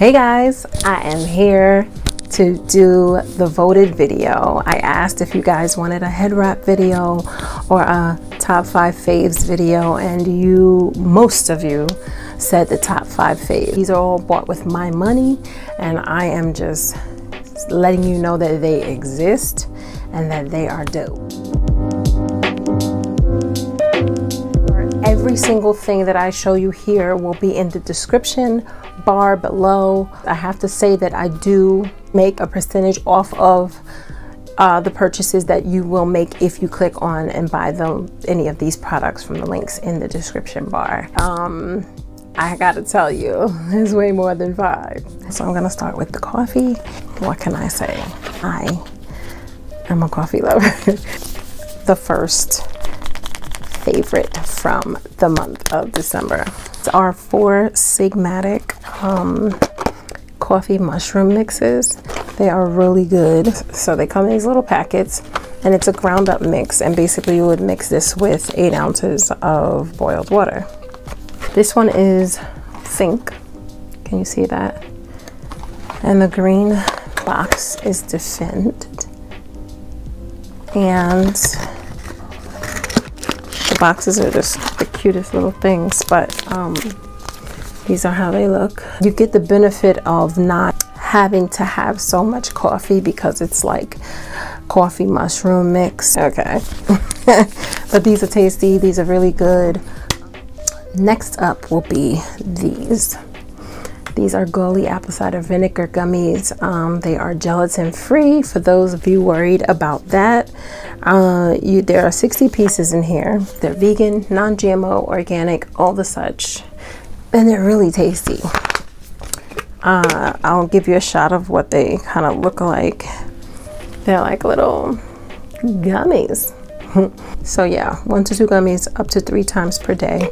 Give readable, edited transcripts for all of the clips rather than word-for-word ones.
Hey guys, I am here to do the voted video. I asked if you guys wanted a head wrap video or a top 5 faves video, and most of you said the top 5 faves. These are all bought with my money, and I am just letting you know that they exist and that they are dope. Every single thing that I show you here will be in the description bar below. I have to say that I do make a percentage off of the purchases that you will make if you click on and buy any of these products from the links in the description bar. I gotta tell you, it's way more than 5. So I'm gonna start with the coffee. What can I say? I am a coffee lover. The first favorite from the month of December. It's our 4 Sigmatic coffee mushroom mixes. They are really good. So they come in these little packets, and it's a ground up mix, and basically you would mix this with 8 ounces of boiled water. This one is Think. Can you see that? And the green box is Defend. And the boxes are just the cutest little things, but these are how they look. You get the benefit of not having to have so much coffee because it's like coffee mushroom mix. Okay. But these are tasty. These are really good. Next up will be these. These are Goalie apple cider vinegar gummies. They are gelatin free for those of you worried about that. There are 60 pieces in here. They're vegan, non-GMO, organic, all the such, and they're really tasty. I'll give you a shot of what they kind of look like. They're like little gummies. So yeah, 1 to 2 gummies up to 3 times per day,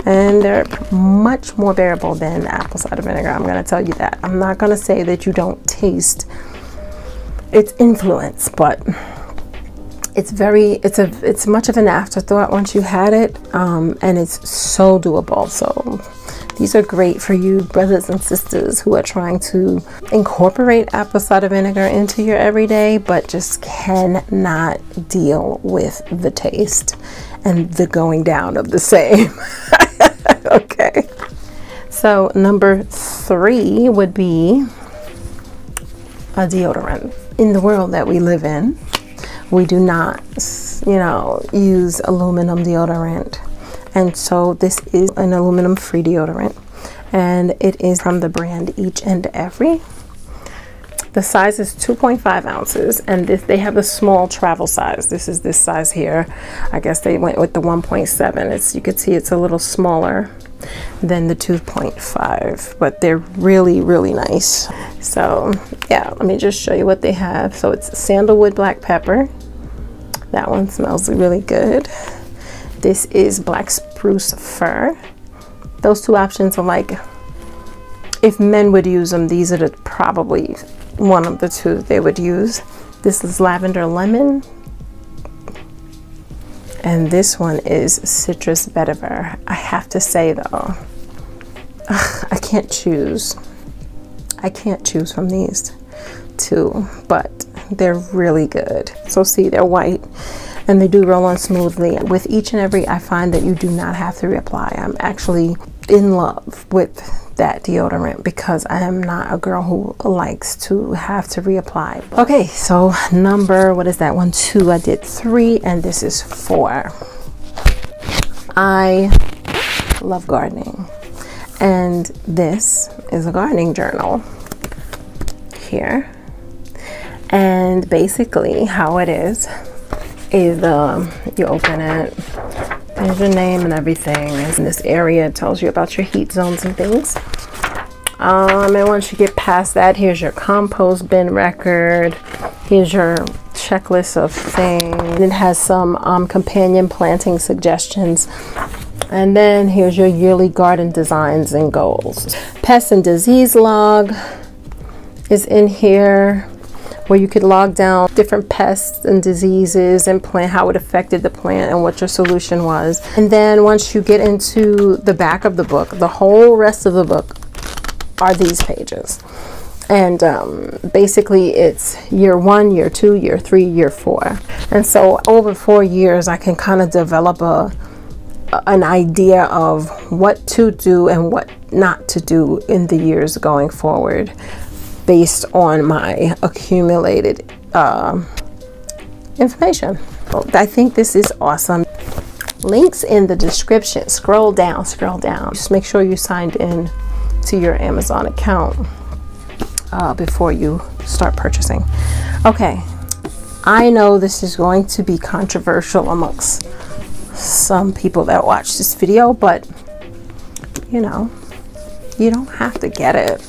and they're much more bearable than apple cider vinegar. I'm gonna tell you that. I'm not gonna say that you don't taste its influence, but it's much of an afterthought once you had it, and it's so doable. So these are great for you brothers and sisters who are trying to incorporate apple cider vinegar into your everyday, but just cannot deal with the taste and the going down of the same. Okay. So number 3 would be a deodorant. In the world that we live in, we do not, use aluminum deodorant. And so this is an aluminum free deodorant, and it is from the brand Each and Every. The size is 2.5 ounces, and they have a small travel size. This is this size here. I guess they went with the 1.7. You could see it's a little smaller than the 2.5, but they're really, really nice. So yeah, let me just show you what they have. So it's sandalwood black pepper. That one smells really good. This is black spruce fir. Those 2 options are like, if men would use them, these are probably one of the 2 they would use. This is lavender lemon. And this one is citrus vetiver. I have to say though, I can't choose. I can't choose from these 2, but they're really good. So see, they're white, and they do roll on smoothly. With Each and Every, I find that you do not have to reapply. I'm actually in love with that deodorant because I am not a girl who likes to have to reapply. Okay, so what is that? 1, 2, I did 3, and this is 4. I love gardening, and this is a gardening journal here. And basically how it is you open it, there's your name and everything. In this area, it tells you about your heat zones and things. And once you get past that, here's your compost bin record. Here's your checklist of things. It has some companion planting suggestions. And then here's your yearly garden designs and goals. Pest and disease log is in here, where you could log down different pests and diseases and plan how it affected the plant and what your solution was. And then once you get into the back of the book, the whole rest of the book are these pages. And basically it's year 1, year 2, year 3, year 4. And so over 4 years, I can kind of develop an idea of what to do and what not to do in the years going forward based on my accumulated information. I think this is awesome. Links in the description. Scroll down, scroll down. Just make sure you signed in to your Amazon account before you start purchasing. Okay, I know this is going to be controversial amongst some people that watch this video, but you know, you don't have to get it.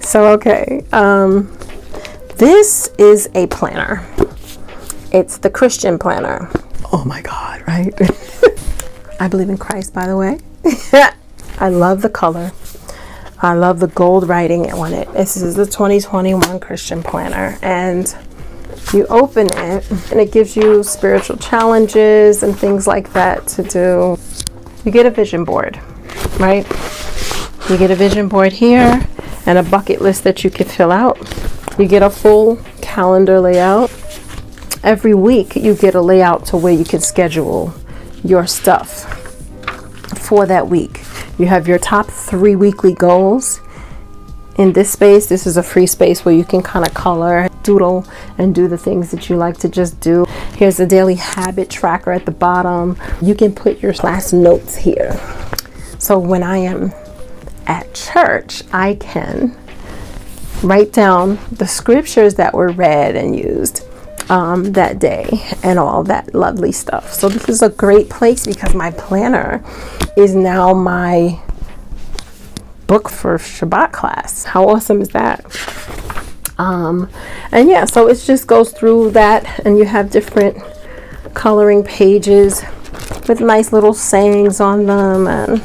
So okay, this is a planner. It's the Christian planner. Oh my God, right? I believe in Christ, by the way. I love the color. I love the gold writing on it. This is the 2021 Christian planner, and you open it and it gives you spiritual challenges and things like that to do. You get a vision board, right? You get a vision board here and a bucket list that you can fill out. You get a full calendar layout. Every week you get a layout to where you can schedule your stuff for that week. You have your top 3 weekly goals. In this space, this is a free space where you can kind of color, doodle, and do the things that you like to just do. Here's the daily habit tracker at the bottom. You can put your last notes here. So when I am at church, I can write down the scriptures that were read and used that day and all that lovely stuff. So this is a great place because my planner is now my book for Shabbat class. How awesome is that? And yeah, so it just goes through that, and you have different coloring pages with nice little sayings on them. And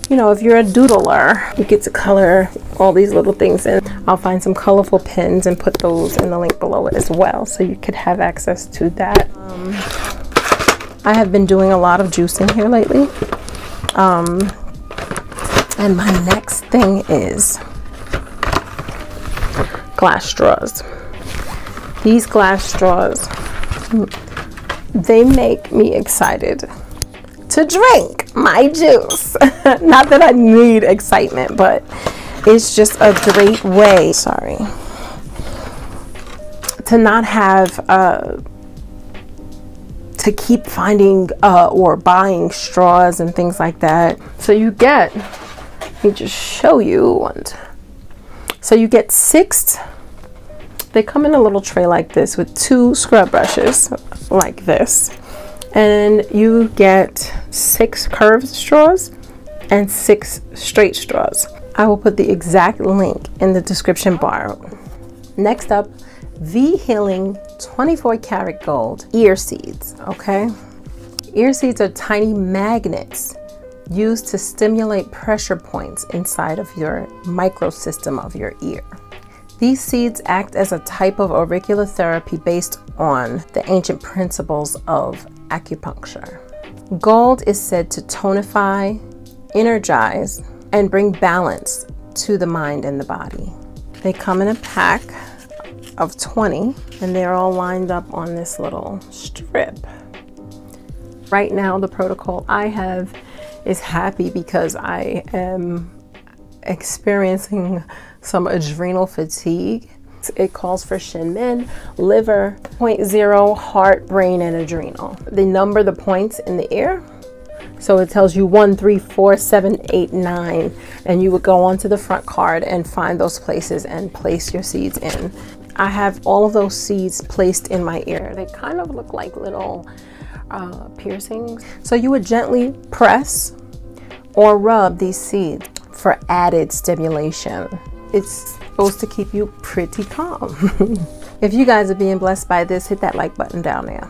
you know, if you're a doodler, you get to color all these little things in. I'll find some colorful pens and put those in the link below it as well, so you could have access to that. I have been doing a lot of juicing here lately. And my next thing is glass straws. These glass straws, they make me excited to drink my juice. Not that I need excitement, but it's just a great way, sorry, to not have to keep finding or buying straws and things like that. So you get, let me just show you. So you get 6, they come in a little tray like this with 2 scrub brushes like this. And you get 6 curved straws and 6 straight straws. I will put the exact link in the description bar. Next up, V Healing 24 karat gold ear seeds, okay? Ear seeds are tiny magnets used to stimulate pressure points inside of your microsystem of your ear. These seeds act as a type of auricular therapy based on the ancient principles of acupuncture. Gold is said to tonify, energize, and bring balance to the mind and the body. They come in a pack of 20, and they're all lined up on this little strip. Right now, the protocol I have is happy because I am experiencing some adrenal fatigue. It calls for shin min, liver, 0.0, heart, brain, and adrenal. They number the points in the ear. So it tells you 1, 3, 4, 7, 8, 9, and you would go onto the front card and find those places and place your seeds in. I have all of those seeds placed in my ear. They kind of look like little piercings. So you would gently press or rub these seeds for added stimulation. It's supposed to keep you pretty calm. If you guys are being blessed by this, hit that like button down there.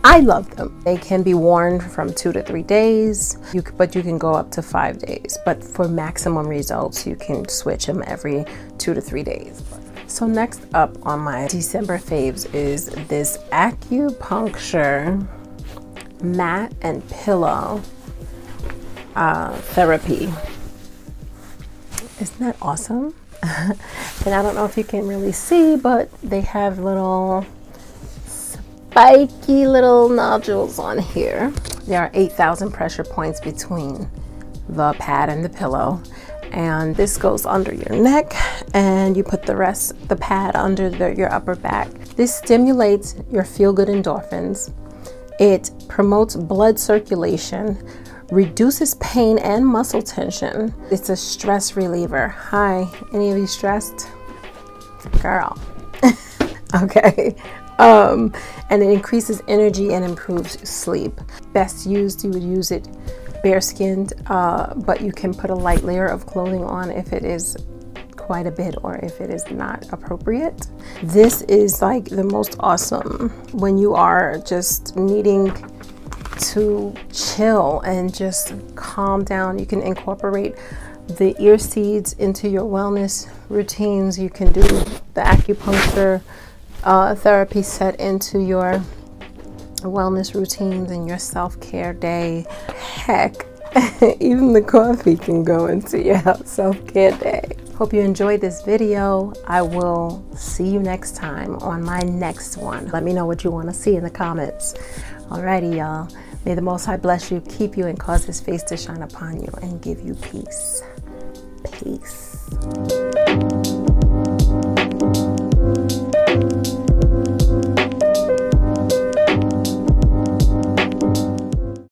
I love them. They can be worn from 2 to 3 days, but you can go up to 5 days. But for maximum results, you can switch them every 2 to 3 days. So next up on my December faves is this Acupuncture mat and pillow therapy Isn't that awesome? And I don't know if you can really see, but they have little spiky little nodules on here. There are 8,000 pressure points between the pad and the pillow. And this goes under your neck, and you put the pad under your upper back. This stimulates your feel-good endorphins. It promotes blood circulation, reduces pain and muscle tension. It's a stress reliever. Hi, any of you stressed? Girl. Okay. And it increases energy and improves sleep. Best used, you would use it bare skinned, but you can put a light layer of clothing on if it is quite a bit or if it is not appropriate. This is like the most awesome when you are just needing to chill and just calm down. You can incorporate the ear seeds into your wellness routines. You can do the acupuncture therapy set into your wellness routines and your self-care day. Heck, even the coffee can go into your self-care day. Hope you enjoyed this video. I will see you next time on my next one. Let me know what you want to see in the comments. Alrighty, y'all. May the Most High bless you, keep you, and cause His face to shine upon you and give you peace. Peace.